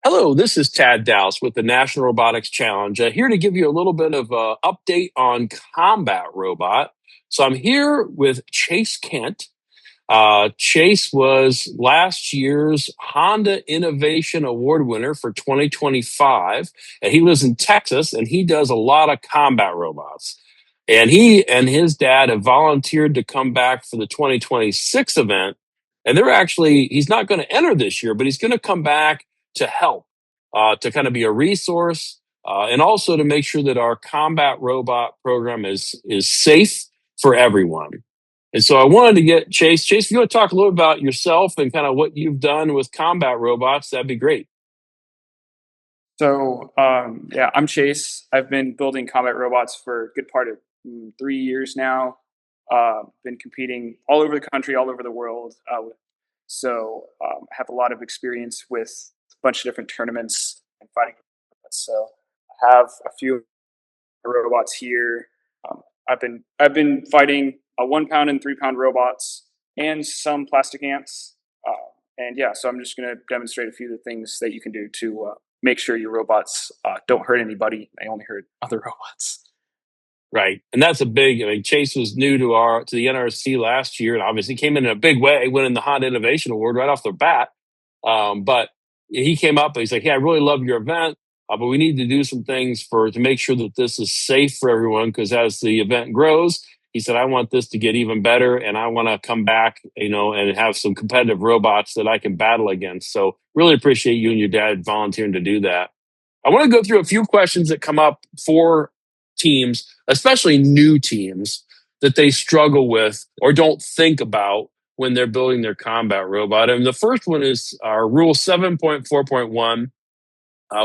Hello, this is Tad Douce with the National Robotics Challenge, here to give you a little bit of an update on combat robot. So I'm here with Chase Kent. Chase was last year's Honda Innovation Award winner for 2025, and he lives in Texas, and he does a lot of combat robots. And he and his dad have volunteered to come back for the 2026 event. And he's not going to enter this year, but he's going to come back to help, to kind of be a resource, and also to make sure that our combat robot program is safe for everyone. And so I wanted to get Chase. Chase, if you want to talk a little about yourself and kind of what you've done with combat robots, that'd be great. So, I'm Chase. I've been building combat robots for a good part of 3 years now. Been competing all over the country, all over the world. I have a lot of experience with a bunch of different tournaments and fighting. So I have a few robots here. I've been fighting 1 pound and 3 pound robots and some plastic ants. So I'm just going to demonstrate a few of the things that you can do to make sure your robots don't hurt anybody. They only hurt other robots. Right. And that's Chase was new to the NRC last year and obviously came in a big way, winning the Honda Innovation Award right off the bat. But he came up and he's like, "Hey, I really love your event, but we need to do some things to make sure that this is safe for everyone, because as the event grows," he said, "I want this to get even better, and I want to come back, and have some competitive robots that I can battle against." So really appreciate you and your dad volunteering to do that. I want to go through a few questions that come up for teams, especially new teams, that they struggle with or don't think about when they're building their combat robot. And the first one is our Rule 7.4.1,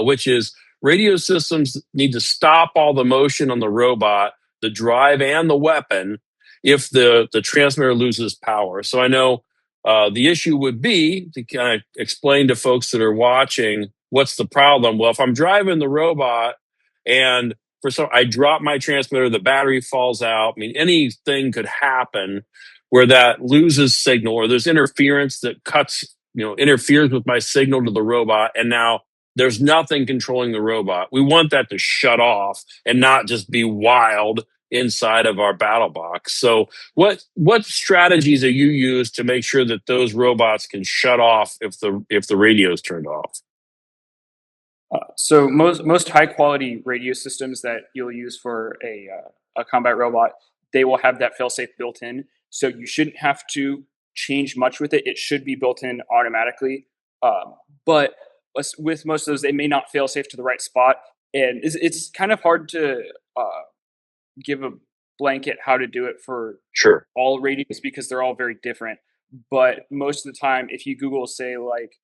which is radio systems need to stop all the motion on the robot, the drive, and the weapon if the transmitter loses power. So I know the issue would be to kind of explain to folks that are watching what's the problem. Well, if I'm driving the robot and I drop my transmitter, the battery falls out. I mean, anything could happen where that loses signal, or there's interference that interferes with my signal to the robot, and now there's nothing controlling the robot. We want that to shut off and not just be wild inside of our battle box. So what strategies are you use to make sure that those robots can shut off if the radio is turned off? So most high quality radio systems that you'll use for a combat robot, they will have that failsafe built in. So you shouldn't have to change much with it. It should be built in automatically. But with most of those, they may not fail safe to the right spot, and it's kind of hard to give a blanket how to do it for Sure. all radios because they're all very different. But most of the time, if you Google, say, like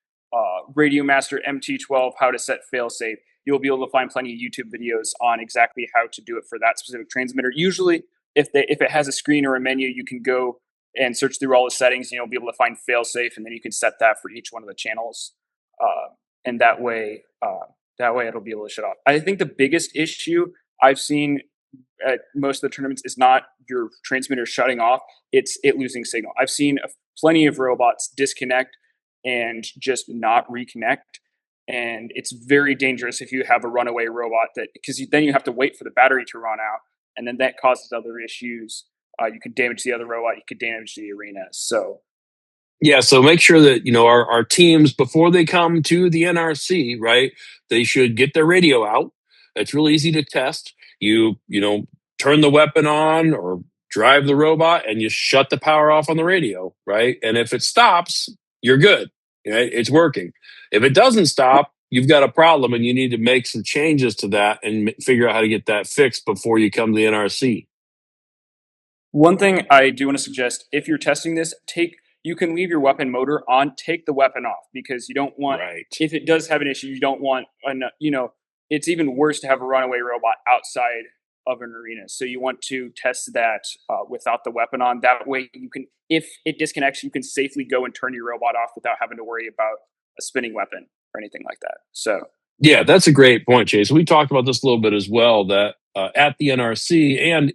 Radio Master MT12 how to set failsafe, you'll be able to find plenty of YouTube videos on exactly how to do it for that specific transmitter. Usually, if it has a screen or a menu, you can go and search through all the settings, and you'll be able to find failsafe, and then you can set that for each one of the channels, and that way it'll be able to shut off. I think the biggest issue I've seen at most of the tournaments is not your transmitter shutting off; it's it losing signal. I've seen plenty of robots disconnect and just not reconnect. And it's very dangerous if you have a runaway robot, because then you have to wait for the battery to run out, and then that causes other issues. You could damage the other robot, you could damage the arena. So yeah, so make sure that our teams, before they come to the NRC, right, they should get their radio out. It's really easy to test. You turn the weapon on or drive the robot, and you shut the power off on the radio, right? And if it stops, you're good. Right? It's working. If it doesn't stop, you've got a problem, and you need to make some changes to that and figure out how to get that fixed before you come to the NRC. one thing I do want to suggest, if you're testing this, you can leave your weapon motor on, take the weapon off, because you don't want, Right. if it does have an issue, you don't want, it's even worse to have a runaway robot outside of an arena. So you want to test that without the weapon on. That way you can, if it disconnects, you can safely go and turn your robot off without having to worry about a spinning weapon or anything like that. So Yeah, that's a great point, Chase. We talked about this a little bit as well, that at the NRC, and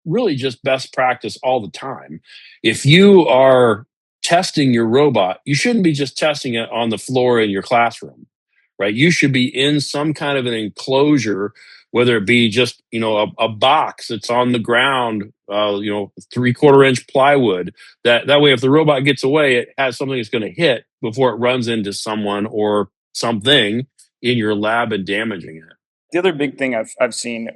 really just best practice all the time, if you are testing your robot, you shouldn't be just testing it on the floor in your classroom, right? You should be in some kind of an enclosure, whether it be just a box that's on the ground, 3/4 inch plywood. That way, if the robot gets away, it has something it's going to hit before it runs into someone or something in your lab and damaging it. The other big thing I've seen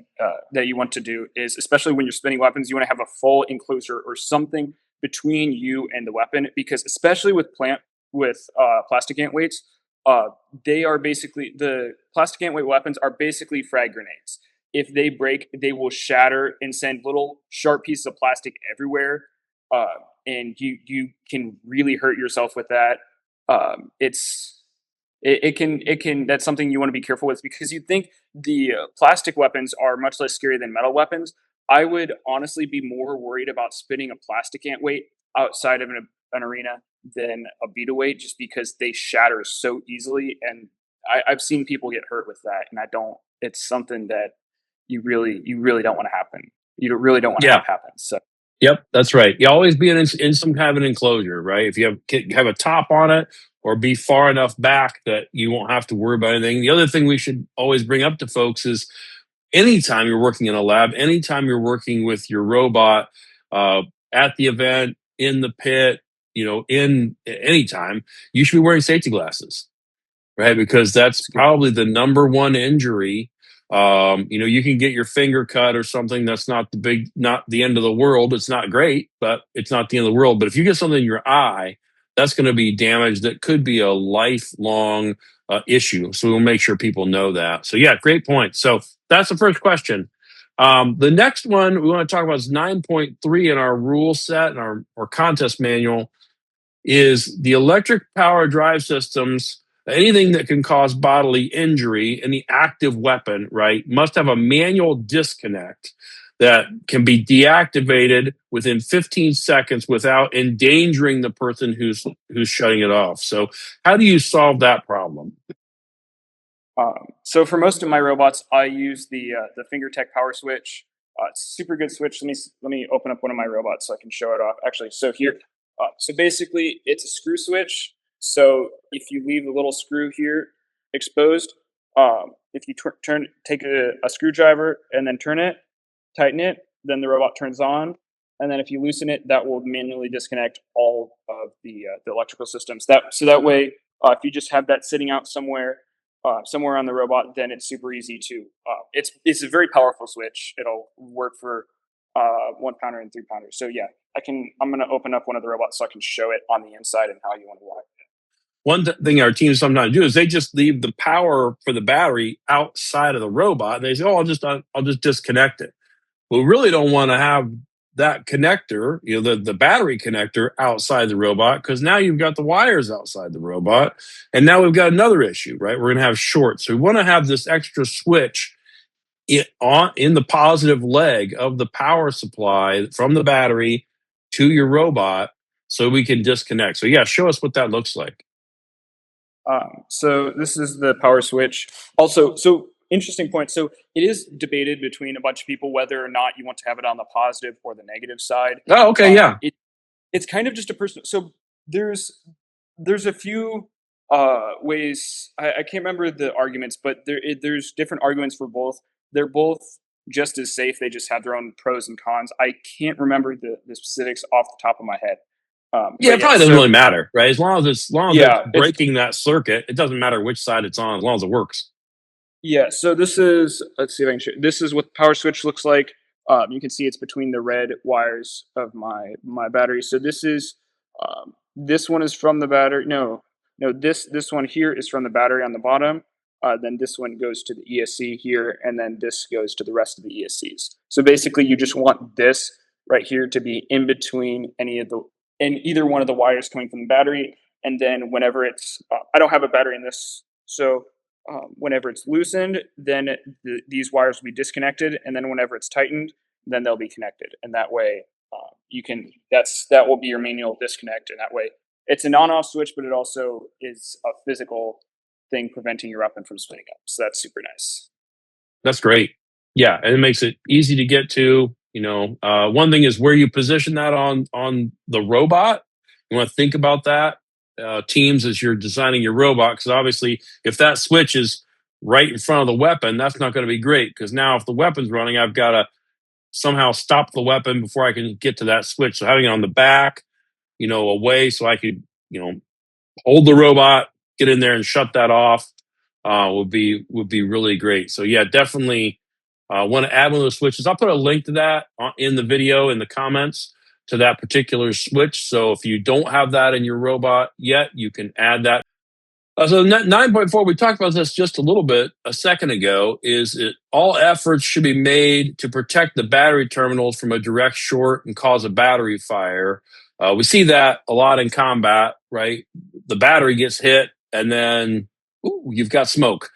that you want to do is, especially when you're spinning weapons, you want to have a full enclosure or something between you and the weapon, because especially with plastic ant weights, uh, they are basically the plastic ant weight weapons are basically frag grenades. If they break, they will shatter and send little sharp pieces of plastic everywhere, uh, and you can really hurt yourself with that. It's it can that's something you want to be careful with, because you think the plastic weapons are much less scary than metal weapons. I would honestly be more worried about spinning a plastic ant weight outside of an arena than a beta weight, just because they shatter so easily, and I've seen people get hurt with that, and I don't. It's something that you really don't want to happen. Really don't want to Yeah. have happen. So Yep, that's right. You always be in some kind of an enclosure, right? If you have a top on it, or be far enough back that you won't have to worry about anything. The other thing we should always bring up to folks is anytime you're working in a lab, anytime you're working with your robot, uh, at the event, in the pit, in anytime, you should be wearing safety glasses, right? Because that's it's a good. probably the number one injury. You can get your finger cut or something. That's not the end of the world. It's not great, but it's not the end of the world. But if you get something in your eye, that's going to be damage that could be a lifelong issue. So we'll make sure people know that. So yeah, great point. So that's the first question. The next one we want to talk about is 9.3 in our rule set and our contest manual, is the electric power drive systems. Anything that can cause bodily injury, any active weapon, right, must have a manual disconnect that can be deactivated within 15 seconds without endangering the person who's shutting it off. So, how do you solve that problem? So for most of my robots, I use the FingerTech power switch. It's a super good switch. Let me open up one of my robots so I can show it off. Actually, so here, so basically, it's a screw switch. So if you leave the little screw here exposed, if you take a screwdriver and then turn it, tighten it, then the robot turns on. And then if you loosen it, that will manually disconnect all of the electrical systems. That way, if you just have that sitting out somewhere on the robot, then it's super easy to. It's a very powerful switch. It'll work for 1 pounder and 3 pounders. So yeah, I'm going to open up one of the robots so I can show it on the inside and how you want to wire it. One thing our teams sometimes do is they just leave the power for the battery outside of the robot. They say, "Oh, I'll just disconnect it." We really don't want to have that connector, the battery connector outside the robot, because now you've got the wires outside the robot. And now we've got another issue, right? We're going to have shorts. So we want to have this extra switch in the positive leg of the power supply from the battery to your robot so we can disconnect. So, yeah, show us what that looks like. So this is the power switch. Also, so interesting point. So it is debated between a bunch of people whether or not you want to have it on the positive or the negative side. Oh, okay, yeah. It's kind of just a personal. So there's a few ways. I can't remember the arguments, but there's different arguments for both. They're both just as safe. They just have their own pros and cons. I can't remember the specifics off the top of my head. Yeah, it probably doesn't so really matter, right? As long as yeah, it's breaking that circuit, it doesn't matter which side it's on, as long as it works. yeah. So this is, let's see if I can show. This is what the power switch looks like. You can see it's between the red wires of my battery. So this one is from the battery. No, this one here is from the battery on the bottom. Then this one goes to the ESC here, and then this goes to the rest of the ESCs. So basically, you just want this right here to be in between in either one of the wires coming from the battery. And then whenever I don't have a battery in this, so whenever it's loosened, then these wires will be disconnected, and then whenever it's tightened, then they'll be connected. And that way, that will be your manual disconnect. And that way, it's an on-off switch, but it also is a physical thing preventing your weapon from spinning up. So that's super nice. That's great. Yeah, and it makes it easy to get to. One thing is where you position that on the robot. You want to think about that. teams as you're designing your robot, because obviously if that switch is right in front of the weapon, that's not going to be great, because now if the weapon's running, I've got to somehow stop the weapon before I can get to that switch. So having it on the back, away, so I could, hold the robot, get in there and shut that off, would be really great. So yeah, definitely want to add one of those switches. I'll put a link to that in the video in the comments to that particular switch. So if you don't have that in your robot yet, you can add that. So 9.4, we talked about this just a little bit a second ago, is all efforts should be made to protect the battery terminals from a direct short and cause a battery fire. We see that a lot in combat, right? The battery gets hit and then you've got smoke.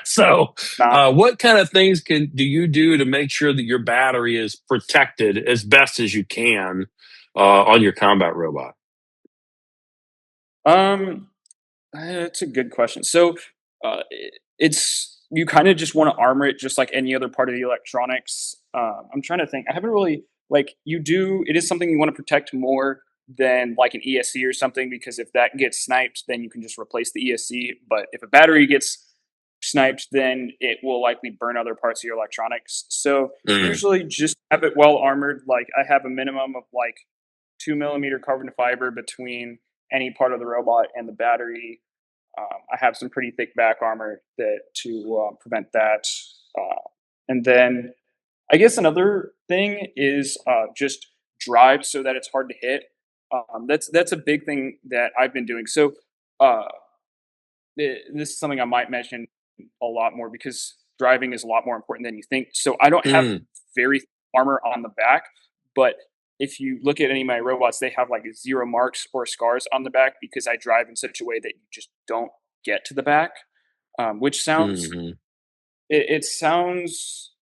So Not. what kind of things do you do to make sure that your battery is protected as best as you can on your combat robot? Um, That's a good question. So, it's you kind of just want to armor it just like any other part of the electronics. I'm trying to think. I haven't really like you do. It is something you want to protect more than like an ESC or something, because if that gets sniped, then you can just replace the ESC. But if a battery gets sniped, then it will likely burn other parts of your electronics. So Mm, usually just have it well armored. Like I have a minimum of like 2 millimeter carbon fiber between any part of the robot and the battery. I have some pretty thick back armor that to prevent that. And then I guess another thing is just drive so that it's hard to hit. That's a big thing that I've been doing. So uh, this is something I might mention a lot more because driving is a lot more important than you think. So I don't have mm, very thick armor on the back, but if you look at any of my robots, they have like zero marks or scars on the back because I drive in such a way that you just don't get to the back, which sounds mhm. it sounds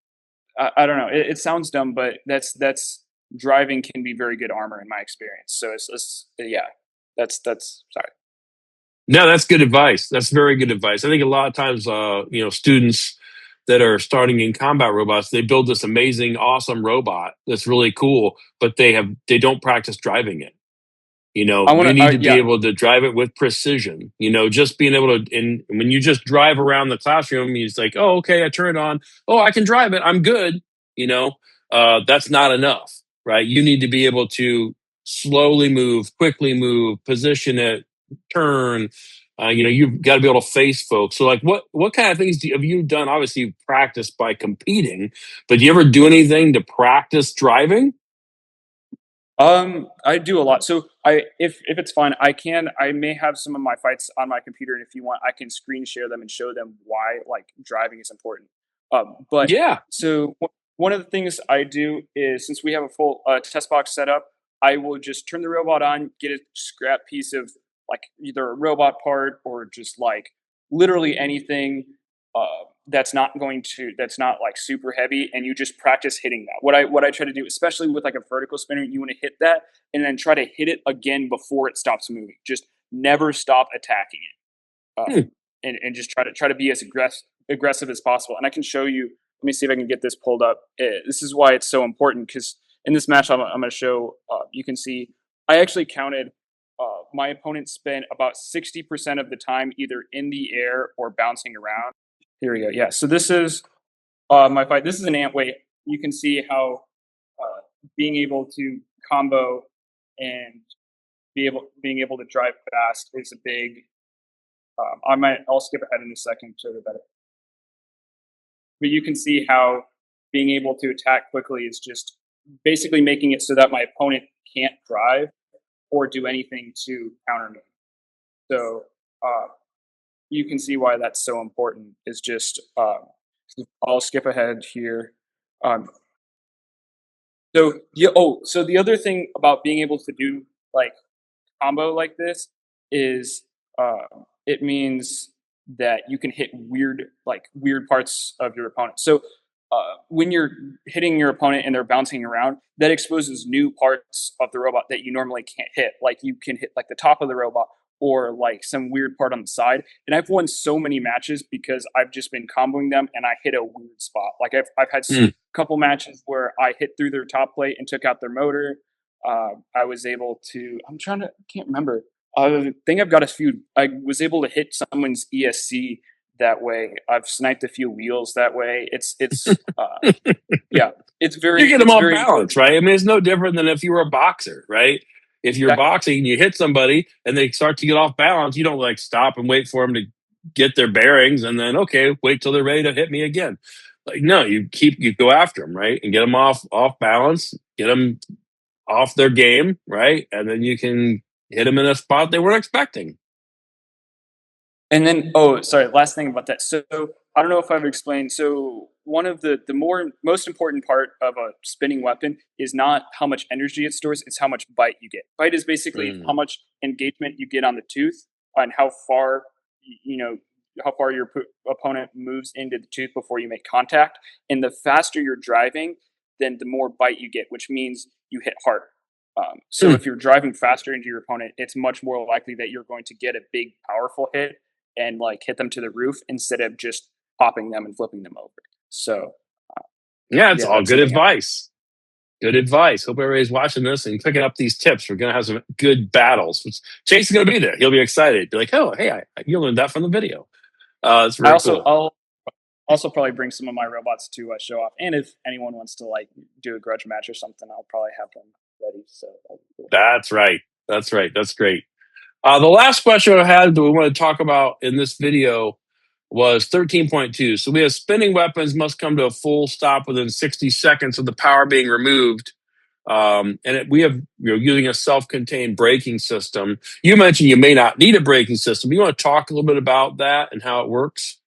I don't know it sounds dumb, but that's driving can be very good armor in my experience. So it's yeah, that's sorry. No, that's good advice. That's very good advice. I think a lot of times, students that are starting in combat robots, they build this amazing, awesome robot that's really cool, but they don't practice driving it. I want You to need to be yeah. able to drive it with precision. Just being able to, and when you just drive around the classroom, it's like, oh, okay, I turn it on. Oh, I can drive it. I'm good. You know, that's not enough, right? You need to be able to slowly move, quickly move, position it, turn. You've got to be able to face folks. So, like, what kind of things have you done? Obviously, you've practiced by competing, but do you ever do anything to practice driving? I do a lot. So if it's fine, I may have some of my fights on my computer, and if you want, I can screen share them and show them why like driving is important. But Yeah. so one of the things I do is since we have a full test box set up, I will just turn the robot on, get a scrap piece of like either a robot part or just like literally anything that's not like super heavy, and you just practice hitting that. What I try to do, especially with like a vertical spinner, you want to hit that and then try to hit it again before it stops moving. Just never stop attacking it, Hmm. and just try to be as aggressive as possible. And I can show you. Let me see if I can get this pulled up. This is why it's so important because in this match I'm going to show. You can see I actually counted. My opponent spent about 60% of the time either in the air or bouncing around. Here we go. Yeah. So this is my fight. This is an ant weight. You can see how being able to combo and being able to drive fast is a big. I'll skip ahead in a second to the better. But you can see how being able to attack quickly is just basically making it so that my opponent can't drive or do anything to counter me. So uh, you can see why that's so important. Is just I'll skip ahead here. Um, So yeah. Oh, so the other thing about being able to do like combo like this is it means that you can hit weird parts of your opponent. So when you're hitting your opponent and they're bouncing around, that exposes new parts of the robot that you normally can't hit. Like you can hit like the top of the robot or like some weird part on the side. And I've won so many matches because I've just been comboing them and I hit a weird spot. Like I've had Hmm. a couple matches where I hit through their top plate and took out their motor. I was able to. I can't remember. I think I've got a few. I was able to hit someone's ESC that way. I've sniped a few wheels that way. Yeah, You get them it's off very balance, important. right? I mean, it's no different than if you were a boxer, right? If you're Exactly. boxing and you hit somebody and they start to get off balance, you don't like stop and wait for them to get their bearings and then okay, wait till they're ready to hit me again. Like no, you go after them, right, and get them off balance, get them off their game, right, and then you can hit them in a spot they weren't expecting. And then, oh, sorry, last thing about that. So I don't know if I've explained. So one of the most important part of a spinning weapon is not how much energy it stores; it's how much bite you get. Bite is basically how Mm. much engagement you get on the tooth and how far you know how far your opponent moves into the tooth before you make contact. And the faster you're driving, then the more bite you get, which means you hit harder. So Mm. if you're driving faster into your opponent, it's much more likely that you're going to get a big, powerful hit and like hit them to the roof instead of just popping them and flipping them over. So Yeah, it's yeah, all that's good something. Advice. Good advice. Hope everybody's watching this and picking up these tips. We're gonna have some good battles. Chase is gonna be there. He'll be excited. Be like, oh, hey, you learned that from the video. It's very cool. I'll also probably bring some of my robots to show off, and if anyone wants to like do a grudge match or something, I'll probably have them ready. So that'd be cool. That's right. That's right. That's great. The last question I had that we want to talk about in this video was 13.2. So we have spinning weapons must come to a full stop within 60 seconds of the power being removed. We have using a self-contained braking system. You mentioned you may not need a braking system. You want to talk a little bit about that and how it works?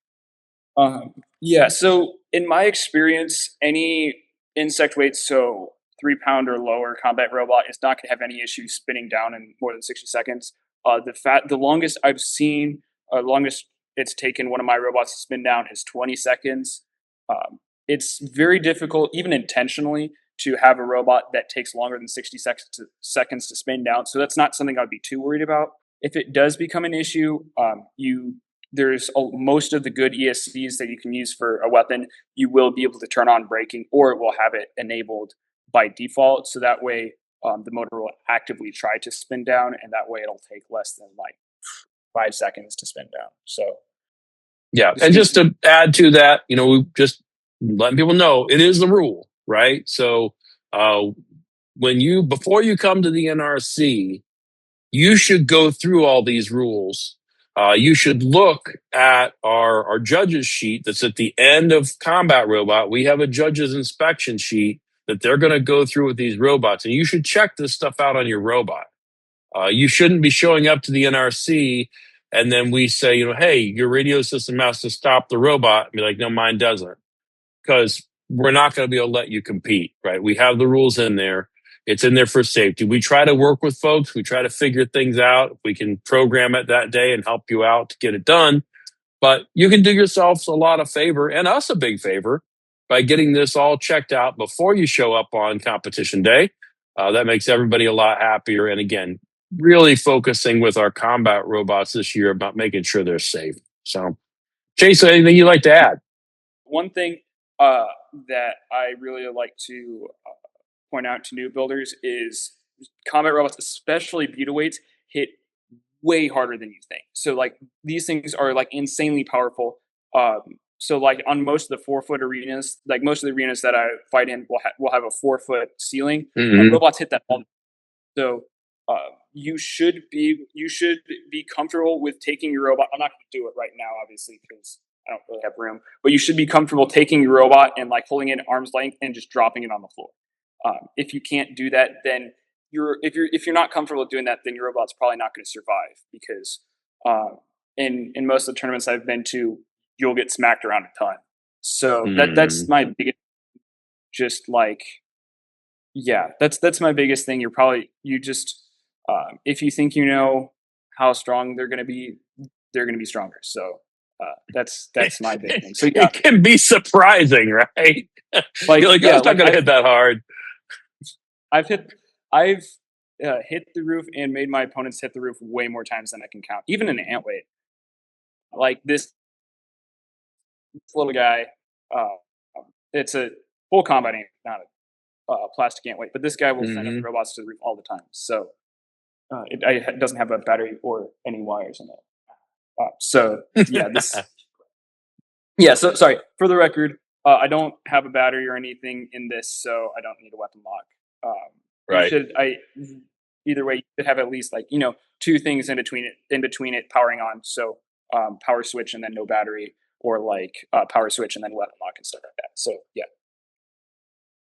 Yeah. So in my experience, any insect weight, so 3 pound or lower combat robot is not going to have any issue spinning down in more than 60 seconds. The longest I've seen, longest it's taken one of my robots to spin down is 20 seconds. It's very difficult, even intentionally, to have a robot that takes longer than 60 seconds to spin down. So that's not something I'd be too worried about. If it does become an issue, most of the good ESCs that you can use for a weapon, you will be able to turn on braking, or it will have it enabled by default. So that way, the motor will actively try to spin down, and that way it'll take less than like 5 seconds to spin down. So Yeah. the And speed's just to add to that, we just letting people know it is the rule, right? So uh, before you come to the NRC, you should go through all these rules. You should look at our judges sheet that's at the end of Combat Robot. We have a judges inspection sheet that they're going to go through with these robots, and you should check this stuff out on your robot. You shouldn't be showing up to the NRC and then we say, hey, your radio system has to stop the robot. And be like, no, mine doesn't, because we're not going to be able to let you compete, right? We have the rules in there. It's in there for safety. We try to work with folks. We try to figure things out. We can program it that day and help you out to get it done. But you can do yourselves a lot of favor and us a big favor by getting this all checked out before you show up on competition day. That makes everybody a lot happier. And again, really focusing with our combat robots this year about making sure they're safe. So, Chase, anything you'd like to add? one thing that I really like to point out to new builders is combat robots, especially butaweights, hit way harder than you think. So like these things are like insanely powerful. So like on most of the 4 foot arenas, like most of the arenas that I fight in will have a 4 foot ceiling, and Mm-hmm. robots hit that all. So you should be comfortable with taking your robot. I'm not going to do it right now, obviously, because I don't really have room. But you should be comfortable taking your robot and like holding it at arm's length and just dropping it on the floor. If you can't do that, then if you're not comfortable doing that, then your robot's probably not going to survive because in most of the tournaments I've been to, you'll get smacked around a ton. So that's Mm. my biggest, just like, yeah, that's my biggest thing. You just if you think you know how strong they're gonna be stronger. So that's my big thing. So yeah, It can be surprising, right? You're like, oh, it's not like going to hit that hard. I've hit I've hit the roof and made my opponents hit the roof way more times than I can count. Even in ant weight, like this little guy, uh, it's a full combat ant, not a plastic ant weight, but this guy will send up Mm-hmm. robots to the roof all the time. So It doesn't have a battery or any wires in it. So yeah, this yeah. So sorry for the record. I don't have a battery or anything in this, so I don't need a weapon lock. You Right. should. I Either way, you should have at least like two things in between it powering on. So power switch and then no battery, or like power switch and then weapon lock and stuff like that. So yeah.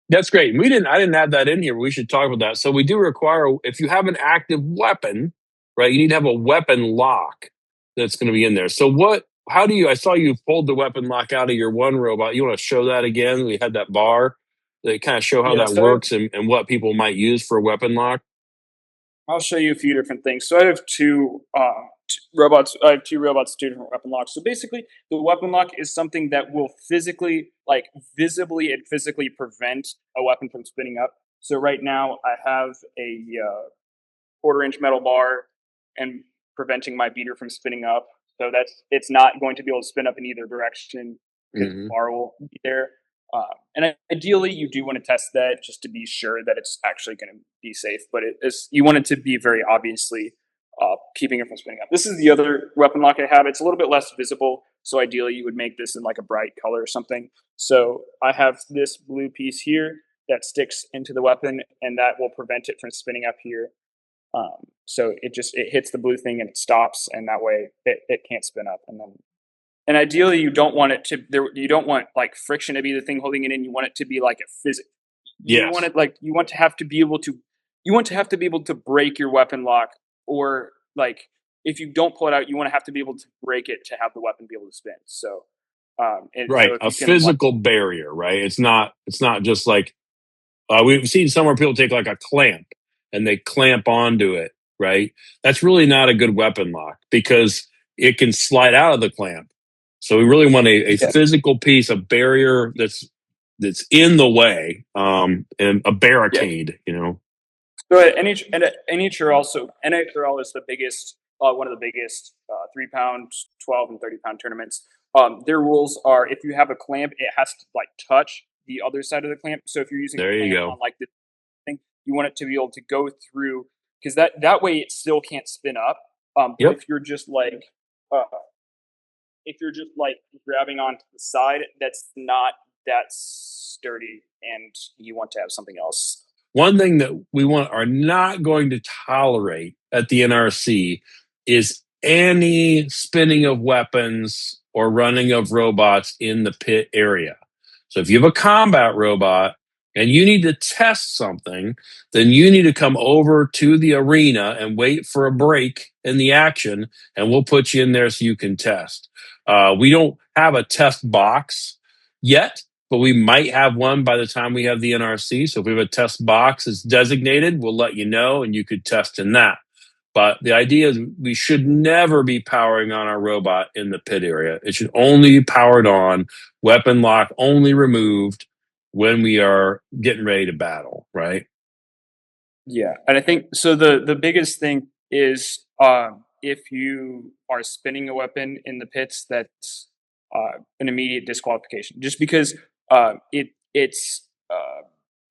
That's great. I didn't have that in here. We should talk about that. So we do require, if you have an active weapon, right, you need to have a weapon lock that's going to be in there. So I saw you pulled the weapon lock out of your one robot. You want to show that again? We had that bar that kind of show how Yeah. that works and what people might use for a weapon lock. I'll show you a few different things. So I have robots. I have two robots, two different weapon locks. So basically, the weapon lock is something that will physically, like visibly and physically prevent a weapon from spinning up. So right now, I have a quarter-inch metal bar and preventing my beater from spinning up. So it's not going to be able to spin up in either direction because the Hmm. bar will be there. And ideally, you do want to test that just to be sure that it's actually going to be safe. But you want it to be very obviously keeping it from spinning up. This is the other weapon lock I have. It's a little bit less visible, so ideally you would make this in like a bright color or something. So I have this blue piece here that sticks into the weapon, and that will prevent it from spinning up here. So it hits the blue thing and it stops, and that way it can't spin up. And ideally you don't want you don't want like friction to be the thing holding it in. You want it to be like a physics. Yes. You want to have to be able to break your weapon lock, or like if you don't pull it out, you want to have to be able to break it to have the weapon be able to spin. So Right. if A you can like physical barrier, right? It's not just like we've seen somewhere people take like a clamp and they clamp onto it, right? That's really not a good weapon lock because it can slide out of the clamp. So we really want a yeah. physical piece, a barrier that's in the way, and a Yeah. barricade, you know. So NHRL is the biggest, one of the biggest 3 pound, 12 and 30 pound tournaments. Their rules are if you have a clamp, it has to like touch the other side of the clamp. So if you're using There a you clamp go. on like this thing, you want it to be able to go through because that way it still can't spin up. But Yep. uh, if you're just like grabbing onto the side, that's not that sturdy, and you want to have something else. One thing that we are not going to tolerate at the NRC is any spinning of weapons or running of robots in the pit area. So if you have a combat robot and you need to test something, then you need to come over to the arena and wait for a break in the action, and we'll put you in there so you can test. We don't have a test box yet, but we might have one by the time we have the NRC. So if we have a test box that's designated, we'll let you know and you could test in that. But the idea is we should never be powering on our robot in the pit area. It should only be powered on, weapon lock only removed when we are getting ready to battle, right? Yeah, and I think so. The biggest thing is if you are spinning a weapon in the pits, that's an immediate disqualification. Just because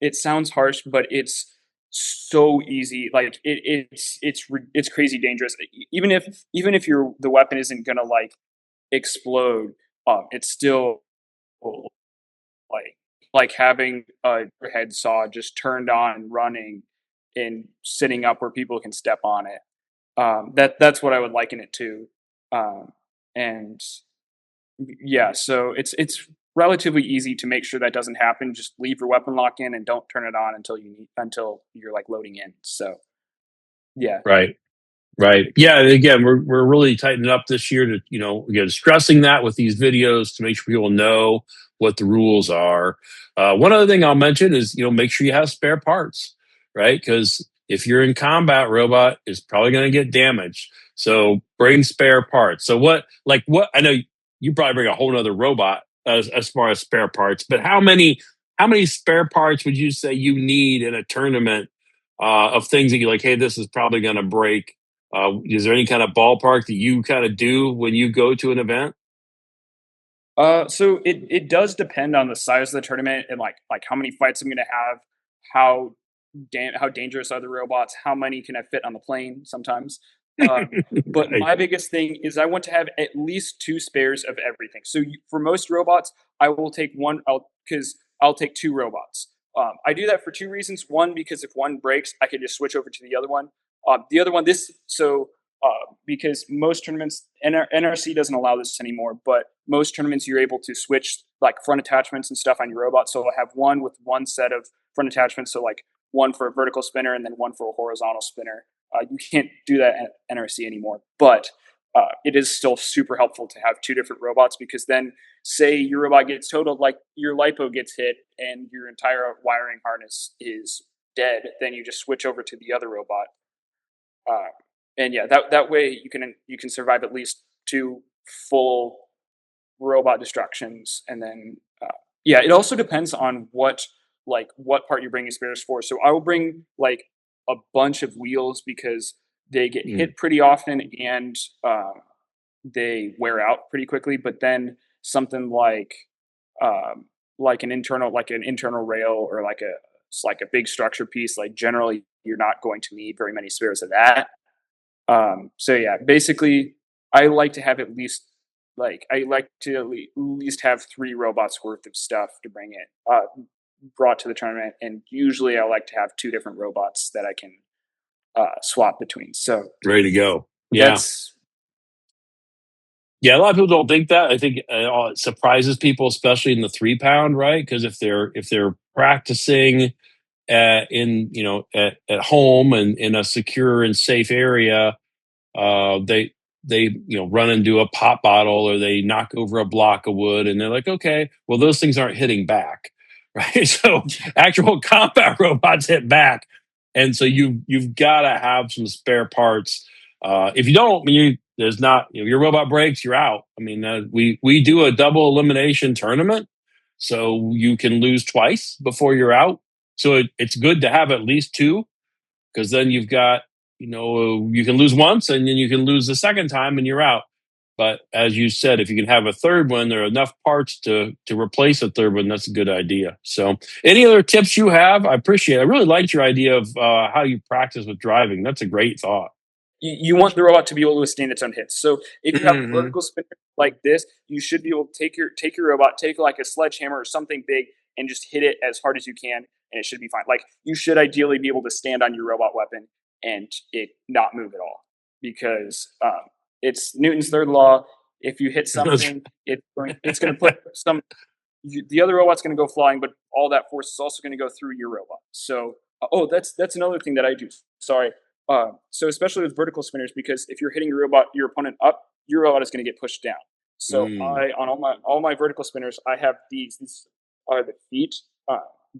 it sounds harsh, but it's so easy. Like it's crazy dangerous. Even if the weapon isn't gonna like explode, it's still like having a head saw just turned on and running and sitting up where people can step on it. That's what I would liken it to. And yeah, so it's relatively easy to make sure that doesn't happen. Just leave your weapon lock in and don't turn it on until you're like loading in. So yeah, Right. Right. Yeah. And again, we're really tightening up this year to, again, stressing that with these videos to make sure people know what the rules are. One other thing I'll mention is, make sure you have spare parts, right? Because if you're in combat, robot is probably going to get damaged. So bring spare parts. So I know you probably bring a whole nother robot as far as spare parts, but how many spare parts would you say you need in a tournament of things that you're like, hey, this is probably going to break? Is there any kind of ballpark that you kind of do when you go to an event? so it does depend on the size of the tournament and like how many fights I'm gonna have, how how dangerous are the robots? How many can I fit on the plane? Sometimes. But Right. my biggest thing is I want to have at least two spares of everything. So for most robots, I will take one. Because I'll take two robots. I do that for two reasons. One, because if one breaks, I can just switch over to the other one. The other one, because most tournaments, NRC doesn't allow this anymore, but most tournaments you're able to switch like front attachments and stuff on your robot. So I'll have one with one set of front attachments. So like one for a vertical spinner and then one for a horizontal spinner. You can't do that at NRC anymore, but it is still super helpful to have two different robots, because then say your robot gets totaled, like your lipo gets hit and your entire wiring harness is dead, then you just switch over to the other robot. Uh, and yeah, that way you can survive at least two full robot destructions, and then yeah, it also depends on what part you're bringing spares for. So I will bring like a bunch of wheels because they get Mm. hit pretty often, and they wear out pretty quickly. But then something like an internal rail, or like a big structure piece, like generally you're not going to need very many spares of that. So yeah, basically, I like to have at least I like to at least have three robots worth of stuff to bring it brought to the tournament, and usually I like to have two different robots that I can swap between. So Ready to go. Yeah. that's Yeah, a lot of people don't think that. I think it surprises people, especially in the 3 pound, right? Because if they're practicing in at home and in a secure and safe area, they run into a pop bottle or they knock over a block of wood, and they're like, okay, well those things aren't hitting back, right? So actual combat robots hit back, and so you've got to have some spare parts. If you don't, there's not, your robot breaks, you're out. I mean, we do a double elimination tournament, so you can lose twice before you're out. So it's good to have at least two, because then you've got, you can lose once and then you can lose the second time and you're out. But as you said, if you can have a third one, there are enough parts to replace a third one. That's a good idea. So, any other tips you have? I appreciate it. I really liked your idea of how you practice with driving. That's a great thought. you want the robot to be able to withstand its own hits. So if you have a Hmm. vertical spinner like this, you should be able to take your robot, take like a sledgehammer or something big, and just hit it as hard as you can, and it should be fine. Like you should ideally be able to stand on your robot weapon and it not move at all, because it's Newton's third law. If you hit something, it's going to put the other robot's going to go flying, but all that force is also going to go through your robot. So, oh, that's another thing that I do. Sorry. So especially with vertical spinners, because if you're hitting your opponent up, your robot is going to get pushed down. So Mm, I on all my vertical spinners, I have these. These are the feet.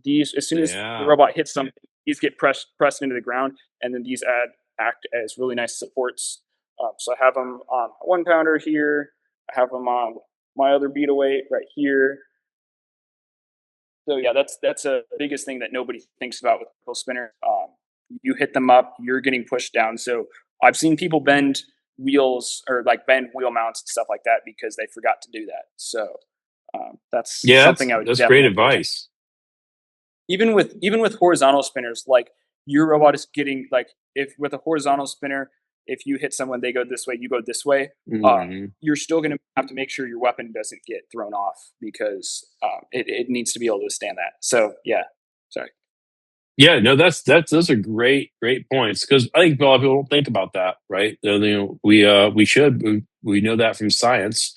These, as soon as the yeah. robot hits something, these get pressed into the ground, and then these act as really nice supports. So I have them on a 1 pounder here. I have them on my other beat weight right here. So yeah, that's a biggest thing that nobody thinks about with pill spinner. You hit them up, you're getting pushed down. So I've seen people bend wheels, or like bend wheel mounts and stuff like that, because they forgot to do that. So that's Yeah, that's something I would that's great definitely recommend. advice. Even with horizontal spinners, like your robot is getting like, if with a horizontal spinner, if you hit someone, they go this way, you go this way. Hmm. You're still going to have to make sure your weapon doesn't get thrown off, because it needs to be able to withstand that. So yeah, sorry. Yeah, no, those are great points, because I think a lot of people don't think about that, right? We know that from science,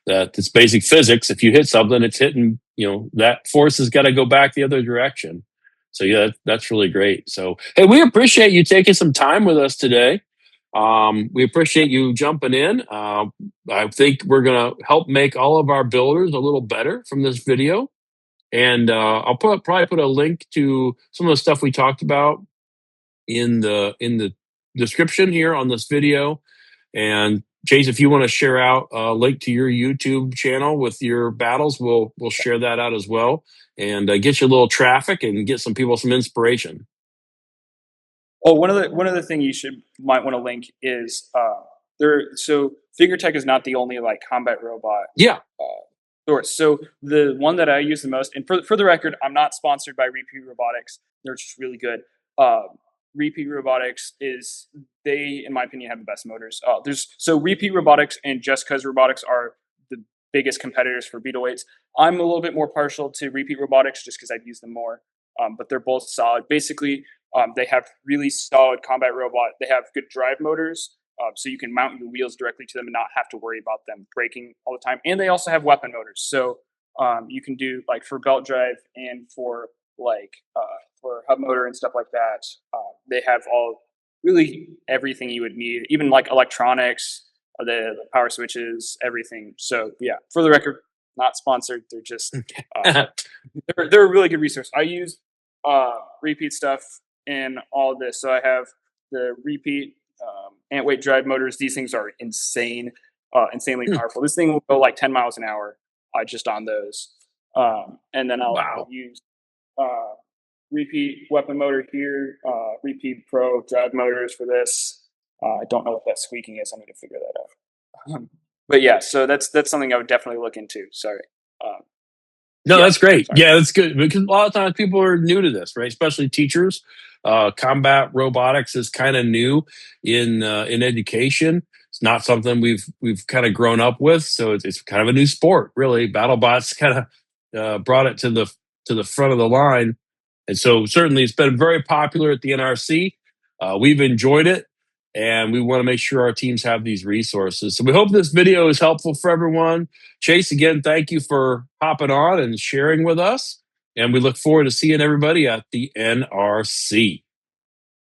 that it's basic physics. If you hit something, it's hitting, that force has got to go back the other direction. So yeah, that's really great. So hey, we appreciate you taking some time with us today. We appreciate you jumping in. I think we're gonna help make all of our builders a little better from this video. And I'll probably put a link to some of the stuff we talked about in the description here on this video. And Chase, if you want to share out a link to your YouTube channel with your battles, we'll share that out as well, and get you a little traffic and get some people some inspiration. Oh, one of the thing you might want to link is there. So Figure Tech is not the only like combat robot Yeah. source. So the one that I use the most, and for the record, I'm not sponsored by Repeat Robotics. They're just really good. uh, Repeat Robotics is, they, in my opinion, have the best motors. So Repeat Robotics and Just Cause Robotics are the biggest competitors for Beetle weights. I'm a little bit more partial to Repeat Robotics just because I've used them more, but they're both solid. Basically, they have really solid combat robot. They have good drive motors, so you can mount your wheels directly to them and not have to worry about them breaking all the time. And they also have weapon motors, so you can do like for belt drive and for hub motor and stuff like that. They have all really everything you would need, even like electronics, the power switches, everything. So yeah, for the record, not sponsored. They're just they're a really good resource. I use Repeat stuff in all of this. So I have the Repeat ant weight drive motors. These things are insanely powerful. This thing will go like 10 miles an hour just on those. And then I'll use Repeat weapon motor here, Repeat Pro drive motors for this. I don't know what that squeaking is. I need to figure that out. But yeah, so that's something I would definitely look into. Sorry. No, Yeah, that's great. sorry. Yeah, that's good because a lot of times people are new to this, right? Especially teachers. Combat robotics is kind of new in education. It's not something we've kind of grown up with, so it's kind of a new sport, really. BattleBots kind of brought it to the front of the line, and so certainly it's been very popular at the NRC. We've enjoyed it, and we want to make sure our teams have these resources. So we hope this video is helpful for everyone. Chase, again, thank you for hopping on and sharing with us. And we look forward to seeing everybody at the NRC.